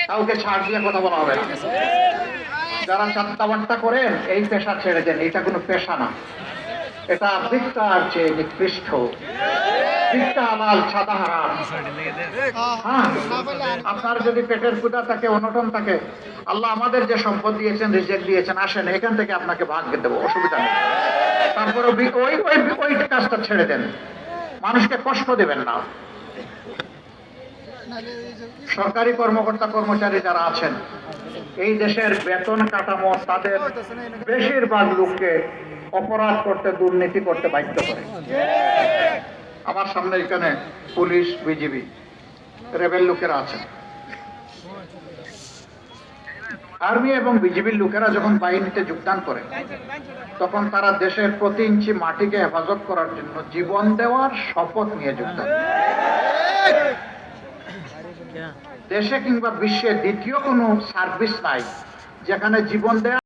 কাউকে ছাড় দিয়ে কথা বলা হবে না। যারা চাত্তাবার্তা করেন এই পেশা ছেড়ে দেন, এটা কোনো পেশা না, এটা ভিক্ষার চেয়ে নিকৃষ্ট। ভিক্ষা হালাল, ছাদা হারাম। হ্যাঁ, আপনার যদি পেটের ক্ষুধা থাকে, অনটন থাকে, আল্লাহ আমাদের যে সম্পদ দিয়েছেন, রিজেক দিয়েছেন, আসেন এখান থেকে আপনাকে ভাগ দেবো, অসুবিধা নেই। তারপরে ওই ওই ওই কাজটা ছেড়ে দেন, মানুষকে কষ্ট দেবেন না। সরকারি কর্মকর্তা কর্মচারী যারা আছেন, এই দেশের বেতন কাঠামো তাদের বেশিরভাগ লোককে অপরাধ করতে, দুর্নীতি করতে বাধ্য করে। আমার সামনে এখানে পুলিশ, বিজিবি, রেবেল লোকেরা আছেন। আর্মি এবং বিজিবির লোকেরা যখন বাহিনীতে যোগদান করে, তখন তারা দেশের প্রতি ইঞ্চি মাটিকে হেফাজত করার জন্য জীবন দেওয়ার শপথ নিয়ে যোগদান করে। দেশে কিংবা বিশ্বে দ্বিতীয় কোনো সার্ভিস নাই যেখানে জীবন দেওয়া